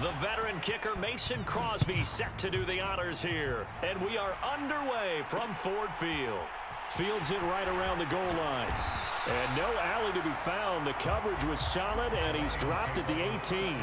The veteran kicker Mason Crosby set to do the honors here. And we are underway from Ford Field. Fields it right around the goal line. And no alley to be found. The coverage was solid, and he's dropped at the 18.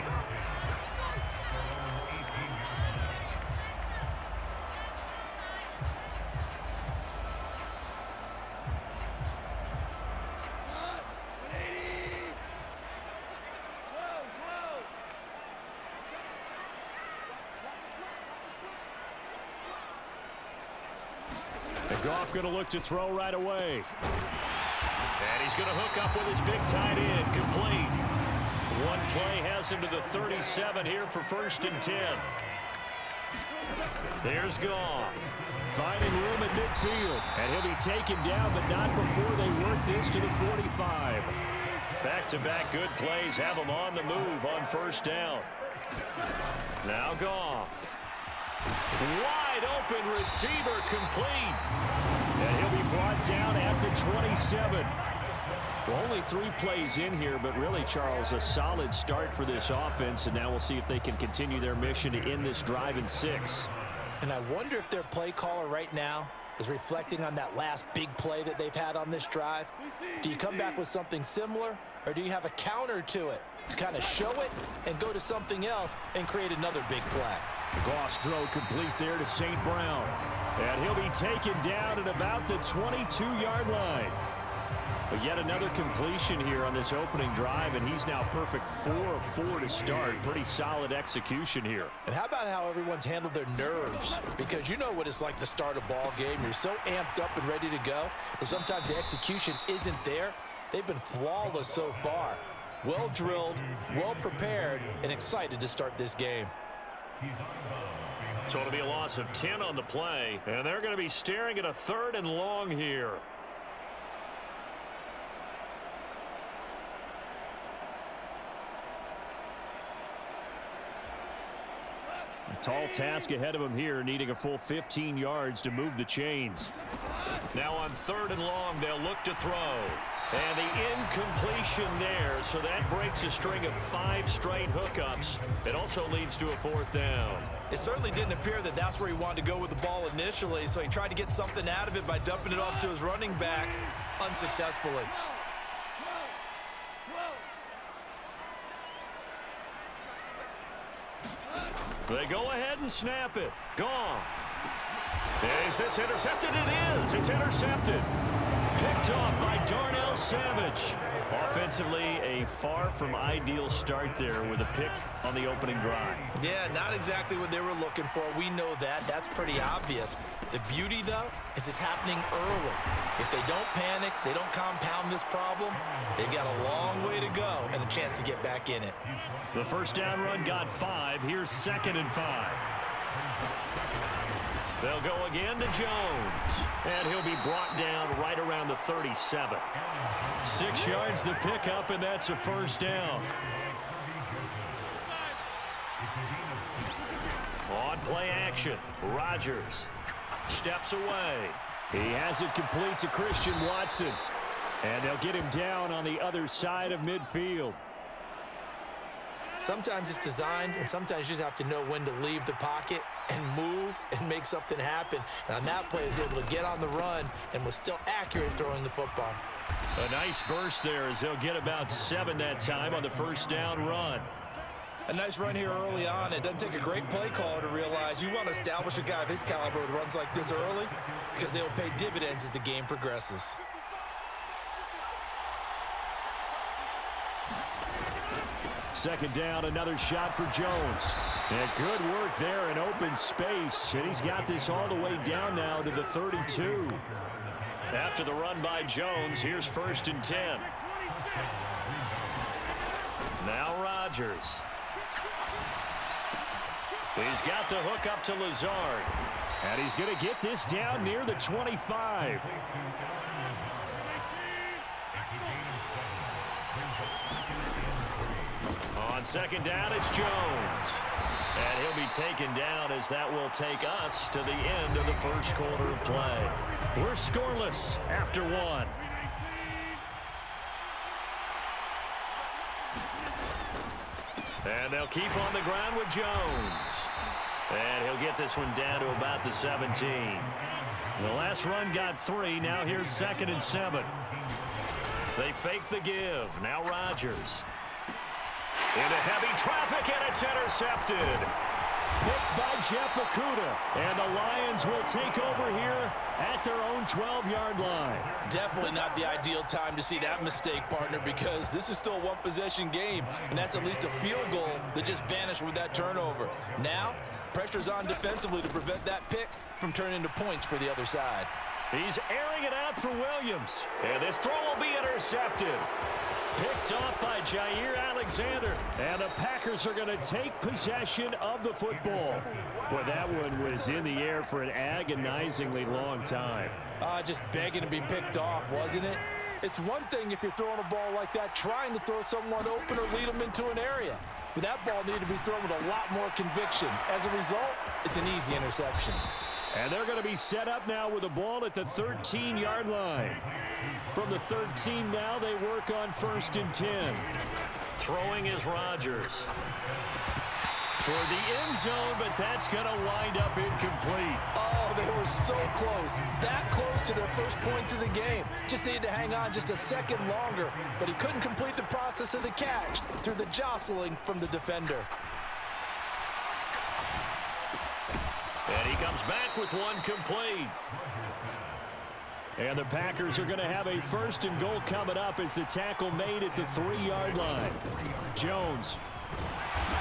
And Goff going to look to throw right away. And he's going to hook up with his big tight end, complete. One play has him to the 37 here for 1st and 10. There's Goff. Finding room at midfield. And he'll be taken down, but not before they work this to the 45. Back-to-back good plays have him on the move on 1st down. Now Goff. Wide open receiver, complete. And he'll be brought down at the 27. Well, only 3 plays in here, but really, Charles, a solid start for this offense. And now we'll see if they can continue their mission to end this drive in 6. And I wonder if their play caller right now is reflecting on that last big play that they've had on this drive. Do you come back with something similar, or do you have a counter to it to kind of show it and go to something else and create another big play? Goff's throw complete there to St. Brown. And he'll be taken down at about the 22-yard line. But yet another completion here on this opening drive, and he's now perfect 4 of 4 to start. Pretty solid execution here. And how about how everyone's handled their nerves? Because you know what it's like to start a ball game. You're so amped up and ready to go, and sometimes the execution isn't there. They've been flawless so far. Well drilled, well prepared, and excited to start this game. So it'll be a loss of 10 on the play, and they're going to be staring at a 3rd and long here. A tall task ahead of him here, needing a full 15 yards to move the chains. Now on 3rd and long, they'll look to throw. And the incompletion there, so that breaks a string of 5 straight hookups. It also leads to a 4th down. It certainly didn't appear that that's where he wanted to go with the ball initially, so he tried to get something out of it by dumping it off to his running back unsuccessfully. They go ahead and snap it. Goff. Is this intercepted? It is. It's intercepted. Picked off by Darnell Savage. Offensively, a far from ideal start there with a pick on the opening drive. Yeah, not exactly what they were looking for. We know that. That's pretty obvious. The beauty, though, is it's happening early. If they don't panic, they don't compound this problem, they've got a long way to go and a chance to get back in it. The 1st down run got 5. Here's 2nd and 5. They'll go again to Jones. And he'll be brought down right around the 37. 6 yards the pickup, and that's a 1st down. On play action, Rodgers steps away. He has it complete to Christian Watson. And they'll get him down on the other side of midfield. Sometimes it's designed, and sometimes you just have to know when to leave the pocket and move and make something happen. And on that play, he was able to get on the run and was still accurate throwing the football. A nice burst there as they'll get about 7 that time on the 1st down run. A nice run here early on. It doesn't take a great play caller to realize you want to establish a guy of his caliber with runs like this early because they will pay dividends as the game progresses. Second down, another shot for Jones. And good work there in open space. And he's got this all the way down now to the 32. After the run by Jones, here's 1st and 10. Now Rodgers. He's got the hook up to Lazard. And he's going to get this down near the 25. On 2nd down, it's Jones. And he'll be taken down as that will take us to the end of the 1st quarter of play. We're scoreless after 1. And they'll keep on the ground with Jones. And he'll get this one down to about the 17. The last run got 3. Now here's 2nd and 7. They fake the give. Now Rodgers. Into heavy traffic, and it's intercepted. Picked by Jeff Okudah. And the Lions will take over here at their own 12-yard line. Definitely not the ideal time to see that mistake, partner, because this is still a one-possession game, and that's at least a field goal that just vanished with that turnover. Now, pressure's on defensively to prevent that pick from turning into points for the other side. He's airing it out for Williams. And this throw will be intercepted. Picked off by Jair Alexander. And the Packers are going to take possession of the football. Well, that one was in the air for an agonizingly long time. Just begging to be picked off, wasn't it? It's one thing if you're throwing a ball like that, trying to throw someone open or lead them into an area. But that ball needed to be thrown with a lot more conviction. As a result, it's an easy interception. And they're going to be set up now with the ball at the 13-yard line. From the 13 now, they work on 1st and 10. Throwing is Rodgers. Toward the end zone, but that's going to wind up incomplete. Oh, they were so close. That close to their first points of the game. Just needed to hang on just a second longer, but he couldn't complete the process of the catch through the jostling from the defender. And he comes back with one complete. And the Packers are going to have a 1st and goal coming up as the tackle made at the 3-yard line. Jones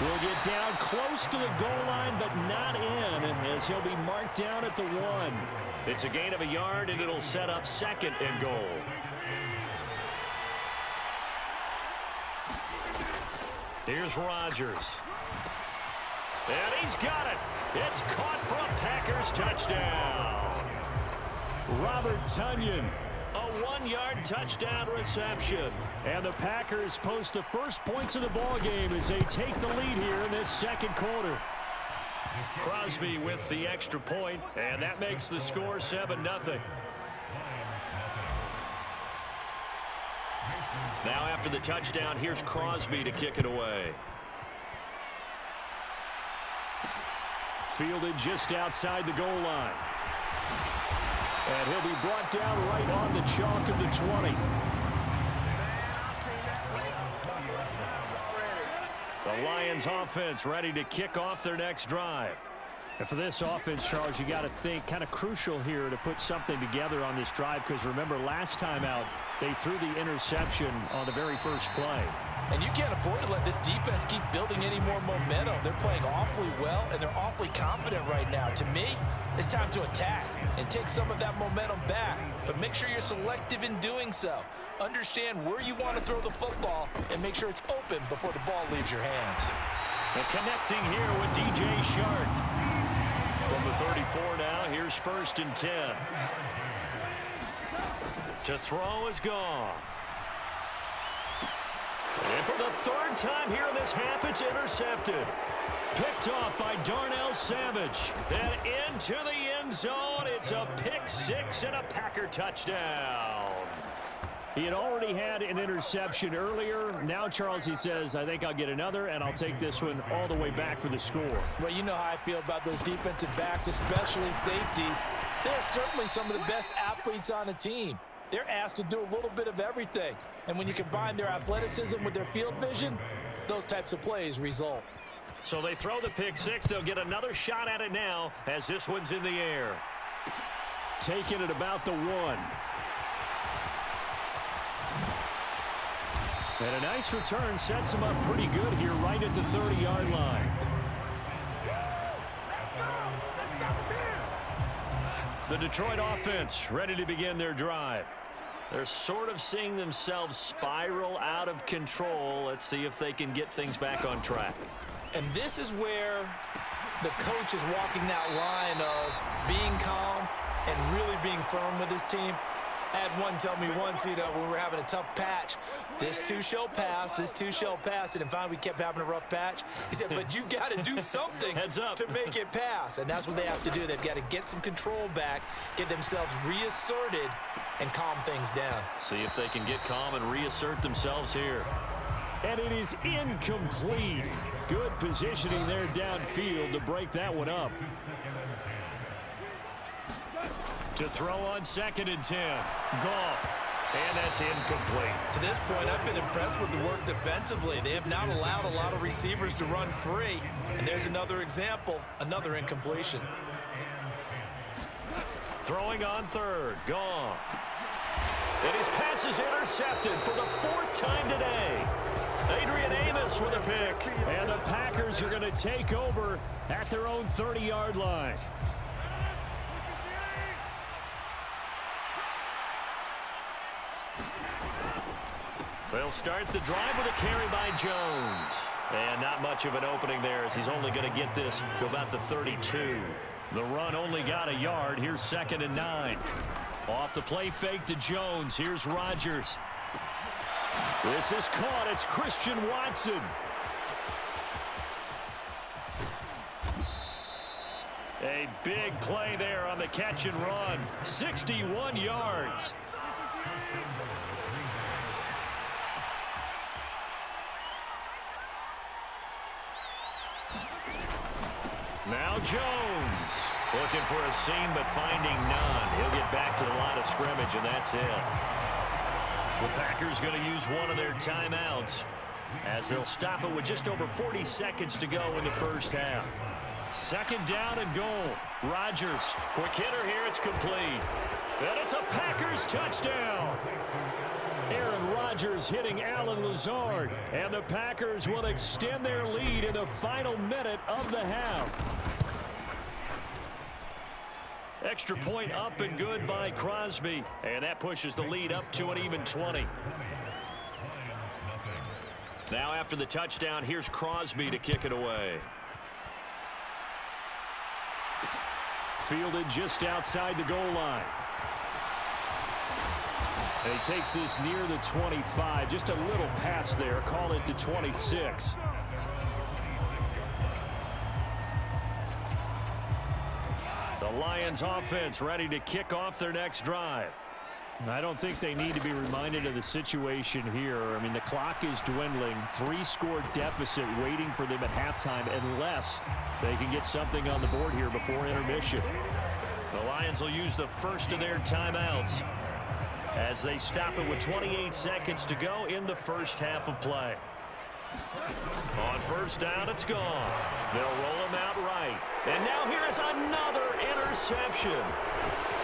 will get down close to the goal line, but not in, as he'll be marked down at the 1. It's a gain of a yard, and it'll set up 2nd and goal. Here's Rodgers. And he's got it. It's caught for a Packers touchdown. Robert Tonyan, a 1-yard touchdown reception. And the Packers post the first points of the ball game as they take the lead here in this 2nd quarter. Crosby with the extra point, and that makes the score 7-0. Now after the touchdown, here's Crosby to kick it away. Fielded just outside the goal line. And he'll be brought down right on the chalk of the 20. The Lions offense ready to kick off their next drive. And for this offense, Charles, you got to think kind of crucial here to put something together on this drive, because remember last time out they threw the interception on the very first play. And you can't afford to let this defense keep building any more momentum. They're playing awfully well, and they're awfully confident right now. To me, it's time to attack and take some of that momentum back. But make sure you're selective in doing so. Understand where you want to throw the football and make sure it's open before the ball leaves your hands. And connecting here with DJ Shark. From the 34 now, here's 1st and 10. To throw is Goff. And for the 3rd time here in this half, it's intercepted. Picked off by Darnell Savage. And into the end zone. It's a pick 6 and a Packer touchdown. He had already had an interception earlier. Now, Charles, he says, I think I'll get another, and I'll take this one all the way back for the score. Well, you know how I feel about those defensive backs, especially safeties. They're certainly some of the best athletes on the team. They're asked to do a little bit of everything. And when you combine their athleticism with their field vision, those types of plays result. So they throw the pick 6. They'll get another shot at it now as this one's in the air. Taking it about the 1. And a nice return sets him up pretty good here right at the 30-yard line. The Detroit offense ready to begin their drive. They're sort of seeing themselves spiral out of control. Let's see if they can get things back on track. And this is where the coach is walking that line of being calm and really being firm with his team. I had one tell me once, when we were having a tough patch, this too shall pass, this too shall pass. And finally we kept having a rough patch. He said, but you've got to do something to make it pass. And that's what they have to do. They've got to get some control back, get themselves reasserted, and calm things down. See if they can get calm and reassert themselves here. and it is incomplete. Good positioning there downfield to break that one up. To throw on 2nd and 10. Goff. And that's incomplete. To this point, I've been impressed with the work defensively. They have not allowed a lot of receivers to run free. And there's another example, another incompletion. Throwing on 3rd. Goff. And his pass is intercepted for the 4th time today. Adrian Amos with a pick. And the Packers are going to take over at their own 30-yard line. They'll start the drive with a carry by Jones. And not much of an opening there as he's only going to get this to about the 32. The run only got a yard. Here's 2nd and 9. Off the play fake to Jones. Here's Rodgers. This is caught. It's Christian Watson. A big play there on the catch and run. 61 yards. Now Jones looking for a seam but finding none. He'll get back to the line of scrimmage, and that's it. The Packers going to use one of their timeouts as they'll stop it with just over 40 seconds to go in the first half. 2nd down and goal. Rodgers, quick hitter here. It's complete. And it's a Packers touchdown. Aaron Rodgers hitting Allen Lazard. And the Packers will extend their lead in the final minute of the half. Extra point up and good by Crosby. And that pushes the lead up to an even 20. Now after the touchdown, here's Crosby to kick it away. Fielded just outside the goal line. And he takes this near the 25. Just a little pass there. Call it to 26. The Lions offense ready to kick off their next drive. I don't think they need to be reminded of the situation here. I mean, the clock is dwindling. 3-score deficit waiting for them at halftime unless they can get something on the board here before intermission. The Lions will use the first of their timeouts as they stop it with 28 seconds to go in the first half of play. On 1st down, it's gone. They'll roll him out right. And now here is another interception.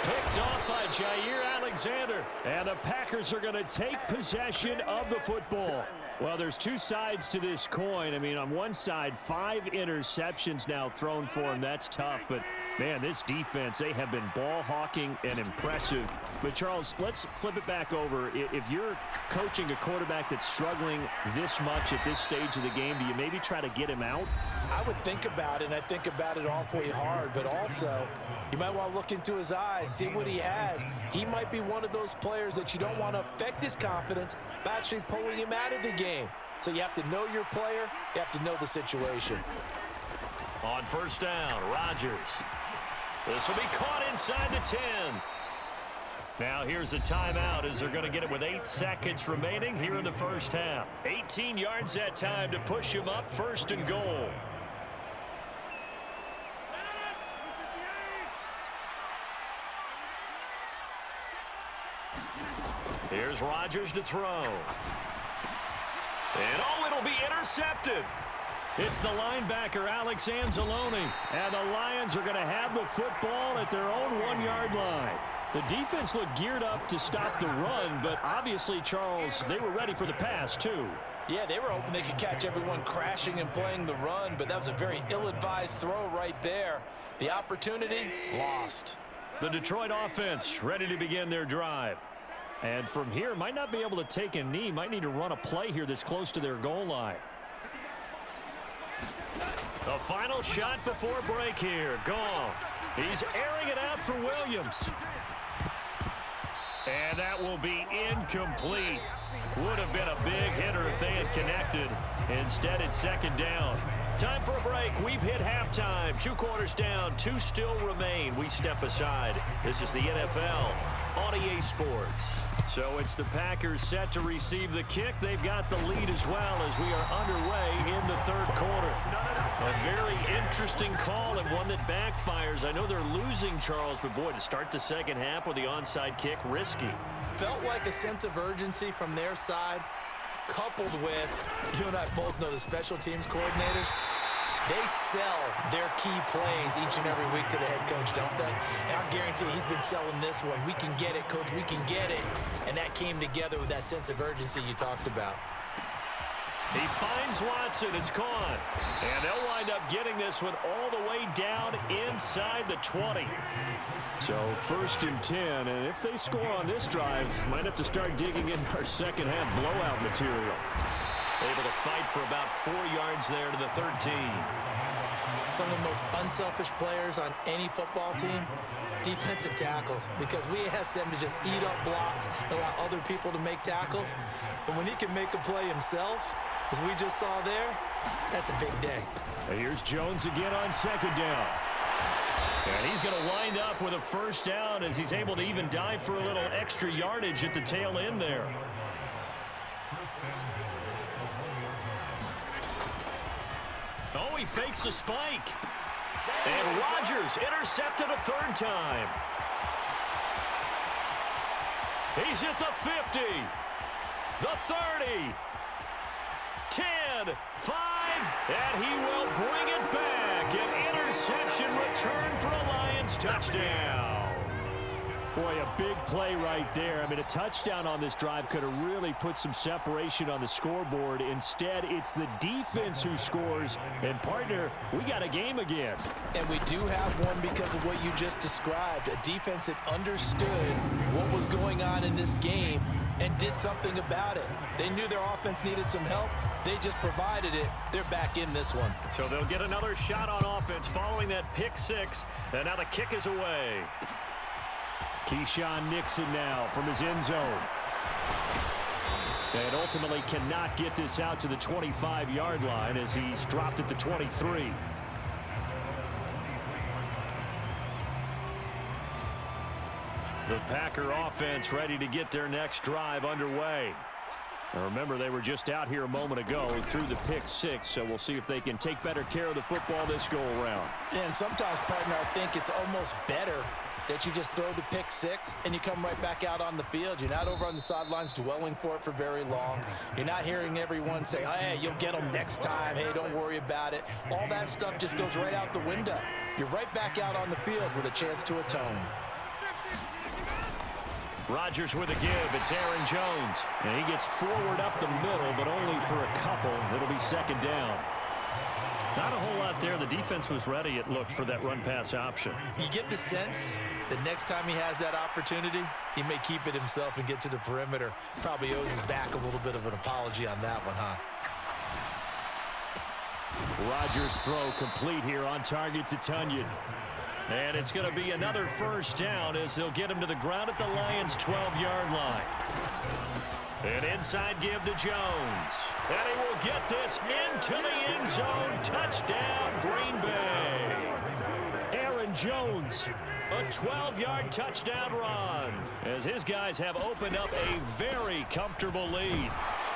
Picked off by Jair Alexander. And the Packers are going to take possession of the football. Well, there's two sides to this coin. I mean, on one side, 5 interceptions now thrown for him. That's tough. But, man, this defense, they have been ball hawking and impressive. But, Charles, let's flip it back over. If you're coaching a quarterback that's struggling this much at this stage of the game, do you maybe try to get him out? I would think about it, and I think about it awfully hard, but also you might want to look into his eyes, see what he has. He might be one of those players that you don't want to affect his confidence by actually pulling him out of the game. So you have to know your player, you have to know the situation. On 1st down, Rodgers. This will be caught inside the 10. Now here's a timeout as they're going to get it with 8 seconds remaining here in the first half. 18 yards that time to push him up 1st and goal. Here's Rodgers to throw. And it'll be intercepted. It's the linebacker, Alex Anzalone. And the Lions are going to have the football at their own 1-yard line. The defense looked geared up to stop the run, but obviously, Charles, they were ready for the pass, too. Yeah, they were hoping they could catch everyone crashing and playing the run, but that was a very ill-advised throw right there. The opportunity, lost. The Detroit offense ready to begin their drive. And from here, might not be able to take a knee. Might need to run a play here that's close to their goal line. The final shot before break here. Goff. He's airing it out for Williams. And that will be incomplete. Would have been a big hitter if they had connected. Instead, it's 2nd down. Time for a break. We've hit halftime. 2 quarters down. 2 still remain. We step aside. This is the NFL on EA Sports. So it's the Packers set to receive the kick. They've got the lead as well as we are underway in the 3rd quarter. A very interesting call and one that backfires. I know they're losing, Charles, but boy, to start the 2nd half with the onside kick, risky. Felt like a sense of urgency from their side, coupled with, you and I both know the special teams coordinators, they sell their key plays each and every week to the head coach, don't they? And I guarantee he's been selling this one. We can get it, coach, we can get it. And that came together with that sense of urgency you talked about. He finds Watson. It's gone. And they'll wind up getting this one all the way down inside the 20. So 1st and 10, and if they score on this drive, might have to start digging in our 2nd half blowout material. Able to fight for about 4 yards there to the 13. Some of the most unselfish players on any football team, defensive tackles, because we ask them to just eat up blocks and allow other people to make tackles. But when he can make a play himself, as we just saw there, that's a big day. And here's Jones again on 2nd down. And he's going to wind up with a 1st down as he's able to even dive for a little extra yardage at the tail end there. Oh, he fakes the spike. And Rodgers intercepted a 3rd time. He's at the 50, the 30, 10, 5, and he will bring it back. An interception return for a Lions touchdown. Boy, a big play right there. I mean, a touchdown on this drive could have really put some separation on the scoreboard. Instead, it's the defense who scores. And, partner, we got a game again. And we do have one because of what you just described. A defense that understood what was going on in this game and did something about it. They knew their offense needed some help. They just provided it. They're back in this one. So they'll get another shot on offense following that pick 6. And now the kick is away. Keyshawn Nixon now from his end zone. And ultimately cannot get this out to the 25-yard line as he's dropped at the 23. The Packer offense ready to get their next drive underway. Now remember, they were just out here a moment ago through the pick 6, so we'll see if they can take better care of the football this go-around. Yeah, and sometimes, partner, I think it's almost better that you just throw the pick 6 and you come right back out on the field. You're not over on the sidelines dwelling for it for very long. You're not hearing everyone say, oh, hey, you'll get them next time. Hey, don't worry about it. All that stuff just goes right out the window. You're right back out on the field with a chance to atone. Rodgers with a give. It's Aaron Jones. And he gets forward up the middle, but only for a couple. It'll be 2nd down. Not a whole lot there. The defense was ready, it looked, for that run-pass option. You get the sense that next time he has that opportunity, he may keep it himself and get to the perimeter. Probably owes his back a little bit of an apology on that one, huh? Rodgers' throw complete here on target to Tunyon. And it's going to be another 1st down as they'll get him to the ground at the Lions' 12-yard line. An inside give to Jones. And he will get this into the end zone. Touchdown, Green Bay. Aaron Jones, a 12-yard touchdown run as his guys have opened up a very comfortable lead.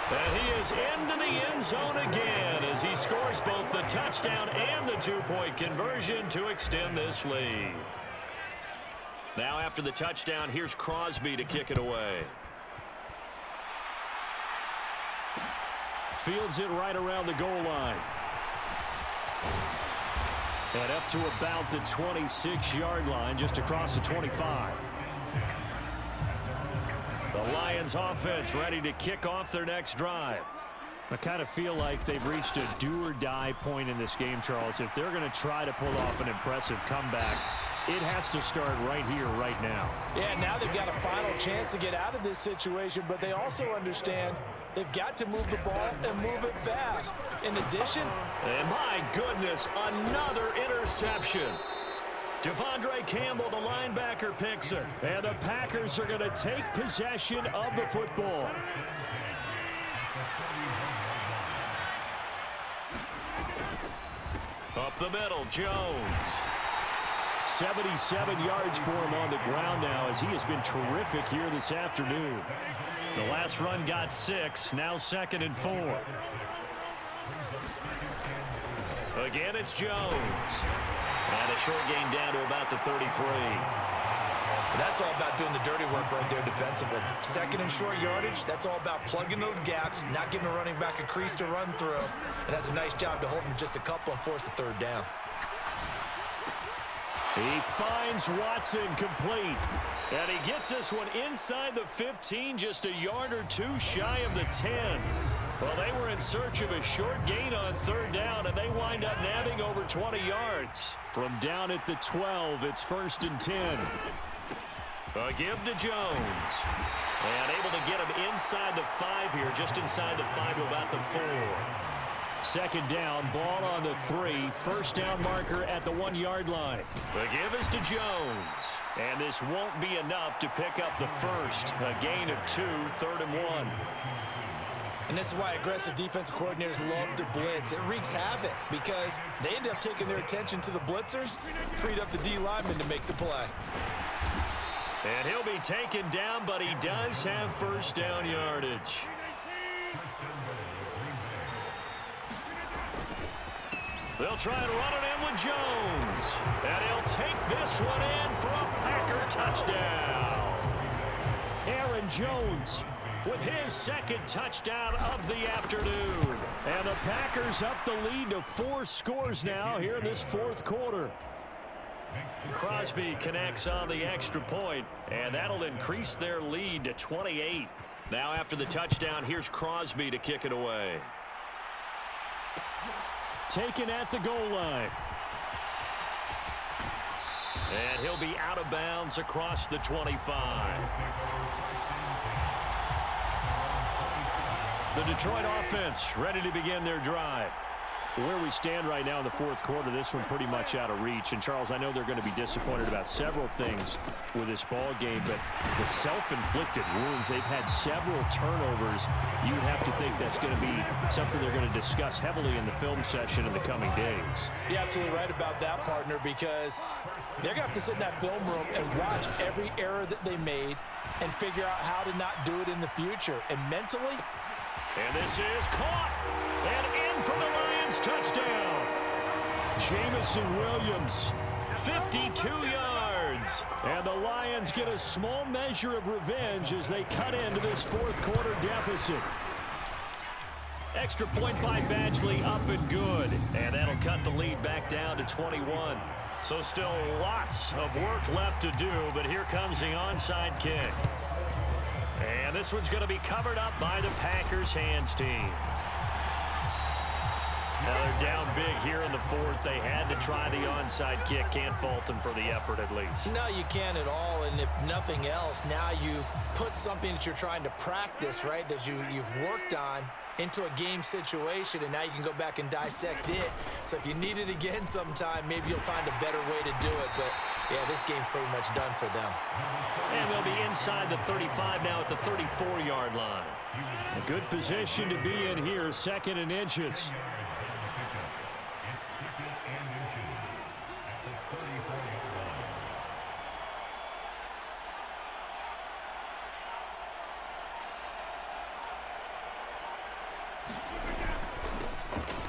And he is into the end zone again as he scores both the touchdown and the 2-point conversion to extend this lead. Now after the touchdown, here's Crosby to kick it away. Fields it right around the goal line. And up to about the 26-yard line, just across the 25. The Lions offense ready to kick off their next drive. I kind of feel like they've reached a do-or-die point in this game, Charles. If they're going to try to pull off an impressive comeback, it has to start right here, right now. Yeah, now they've got a final chance to get out of this situation, but they also understand they've got to move the ball and move it fast. In addition, and my goodness, another interception. Devondre Campbell, the linebacker, picks it. And the Packers are going to take possession of the football. Up the middle, Jones. 77 yards for him on the ground now as he has been terrific here this afternoon. The last run got 6, now 2nd and 4. Again, it's Jones. And a short gain down to about the 33. That's all about doing the dirty work right there defensively. 2nd and short yardage, that's all about plugging those gaps, not giving a running back a crease to run through. And that's a nice job to hold him just a couple and force a 3rd down. He finds Watson complete. And he gets this one inside the 15, just a yard or 2 shy of the 10. Well, they were in search of a short gain on 3rd down, and they wind up nabbing over 20 yards. From down at the 12, it's 1st and 10. A give to Jones. And able to get him inside the 5 here, just inside the 5 to about the 4. 2nd down, ball on the 3. 1st down marker at the 1-yard line. The give is to Jones. And this won't be enough to pick up the 1st. A gain of 2, 3rd and 1. And this is why aggressive defensive coordinators love to blitz. It wreaks havoc because they end up taking their attention to the blitzers, freed up the D lineman to make the play. And he'll be taken down, but he does have 1st down yardage. They'll try and run it in with Jones. And he'll take this one in for a Packer touchdown. Aaron Jones with his 2nd touchdown of the afternoon. And the Packers up the lead to 4 scores now here in this 4th quarter. Crosby connects on the extra point, and that'll increase their lead to 28. Now after the touchdown, here's Crosby to kick it away. Taken at the goal line. And he'll be out of bounds across the 25. The Detroit offense ready to begin their drive. Where we stand right now in the 4th quarter, this one pretty much out of reach. And, Charles, I know they're going to be disappointed about several things with this ball game, but the self-inflicted wounds, they've had several turnovers. You would have to think that's going to be something they're going to discuss heavily in the film session in the coming days. You're absolutely right about that, partner, because they're going to have to sit in that film room and watch every error that they made and figure out how to not do it in the future. And mentally, and this is caught and in for the Lions touchdown. Jamison Williams, 52 yards. And the Lions get a small measure of revenge as they cut into this 4th quarter deficit. Extra point by Badgley, up and good. And that'll cut the lead back down to 21. So still lots of work left to do, but here comes the onside kick. And this one's going to be covered up by the Packers hands team. Now they're down big here in the 4th. They had to try the onside kick. Can't fault them for the effort at least. No, you can't at all. And if nothing else, now you've put something that you're trying to practice, right, that you've worked on into a game situation, and now you can go back and dissect it. So if you need it again sometime, maybe you'll find a better way to do it. But, yeah, this game's pretty much done for them. And they'll be inside the 35 now at the 34-yard line. A good position to be in here, 2nd and inches.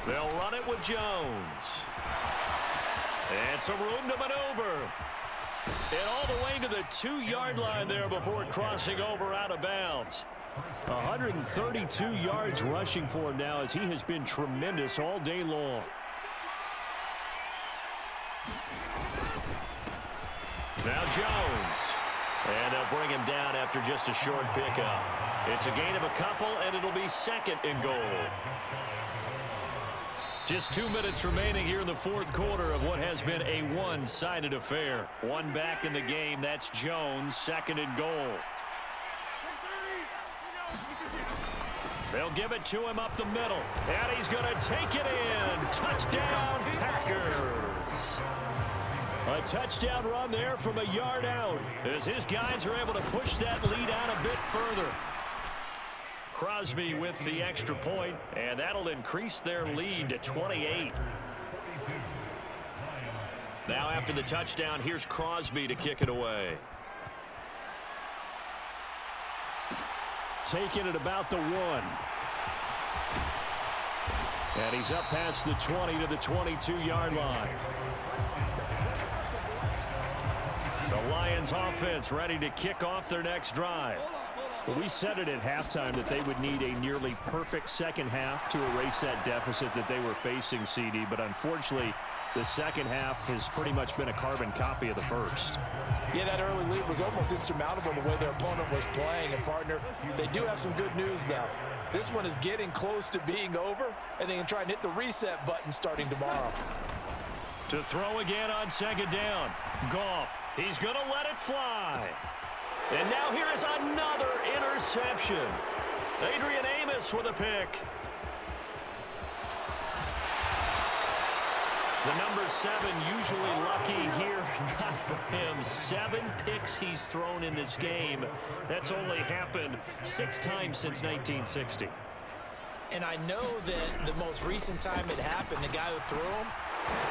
They'll run it with Jones. And some room to maneuver. And all the way to the 2-yard line there before crossing over out of bounds. 132 yards rushing for him now as he has been tremendous all day long. Now Jones. And they'll bring him down after just a short pickup. It's a gain of a couple, and it'll be 2nd and goal. Just 2 minutes remaining here in the 4th quarter of what has been a one-sided affair. One back in the game, that's Jones, 2nd and goal. They'll give it to him up the middle, and he's going to take it in. Touchdown, Packers. A touchdown run there from a yard out, as his guys are able to push that lead out a bit further. Crosby with the extra point, and that'll increase their lead to 28. Now after the touchdown, here's Crosby to kick it away. Taking it about the 1. And he's up past the 20 to the 22-yard line. The Lions offense ready to kick off their next drive. Well, we said it at halftime that they would need a nearly perfect second half to erase that deficit that they were facing, CD. But unfortunately, the second half has pretty much been a carbon copy of the first. Yeah, that early lead was almost insurmountable the way their opponent was playing. And, partner, they do have some good news, though. This one is getting close to being over, and they can try and hit the reset button starting tomorrow. To throw again on second down. Goff, he's going to let it fly. And now here is another interception. Adrian Amos with a pick. The number 7 usually lucky here. Not for him. 7 picks he's thrown in this game. That's only happened 6 times since 1960. And I know that the most recent time it happened, the guy who threw him,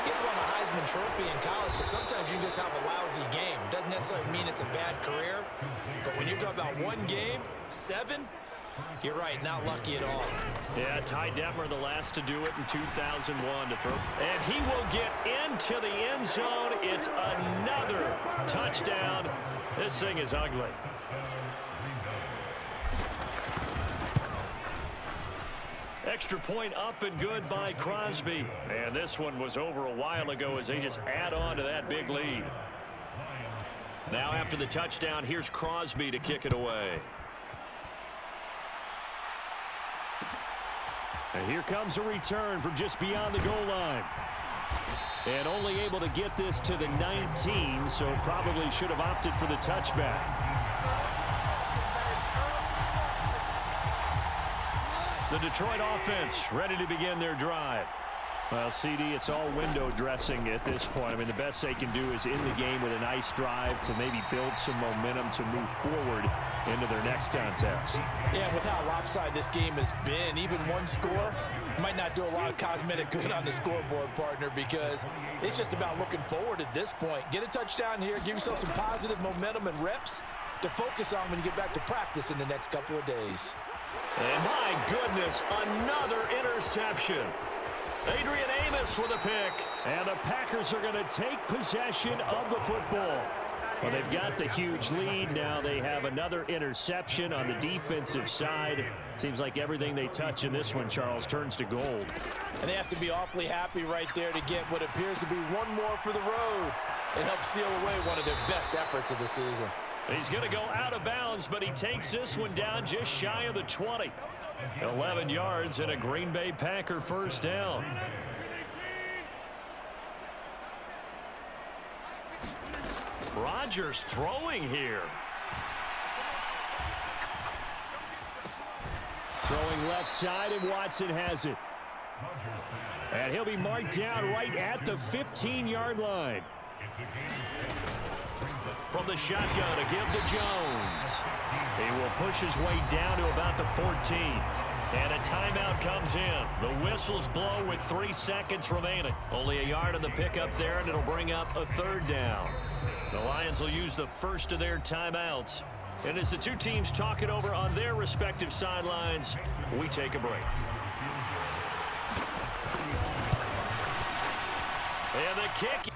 he won a Heisman Trophy in college, so sometimes you just have a lousy game. Doesn't necessarily mean it's a bad career, but when you're talking about one game, 7, you're right, not lucky at all. Yeah, Ty Detmer the last to do it in 2001 to throw. And he will get into the end zone. It's another touchdown. This thing is ugly. Extra point up and good by Crosby. And this one was over a while ago as they just add on to that big lead. Now after the touchdown, here's Crosby to kick it away. And here comes a return from just beyond the goal line. And only able to get this to the 19, so probably should have opted for the touchback. The Detroit offense ready to begin their drive. Well, CD, it's all window dressing at this point. I mean, the best they can do is in the game with a nice drive to maybe build some momentum to move forward into their next contest. Yeah, with how lopsided this game has been, even one score might not do a lot of cosmetic good on the scoreboard, partner, because it's just about looking forward at this point. Get a touchdown here, give yourself some positive momentum and reps to focus on when you get back to practice in the next couple of days. And my goodness, another interception. Adrian Amos with a pick. And the Packers are going to take possession of the football. Well, they've got the huge lead. Now they have another interception on the defensive side. Seems like everything they touch in this one, Charles, turns to gold. And they have to be awfully happy right there to get what appears to be one more for the road and help seal away one of their best efforts of the season. He's going to go out of bounds, but he takes this one down just shy of the 20. 11 yards and a Green Bay Packer first down. Rodgers throwing here. Throwing left side, and Watson has it. And he'll be marked down right at the 15-yard line. From the shotgun to give to Jones. He will push his way down to about the 14. And a timeout comes in. The whistles blow with 3 seconds remaining. Only a yard on the pickup there, and it'll bring up a third down. The Lions will use the first of their timeouts. And as the two teams talk it over on their respective sidelines, we take a break. And the kick.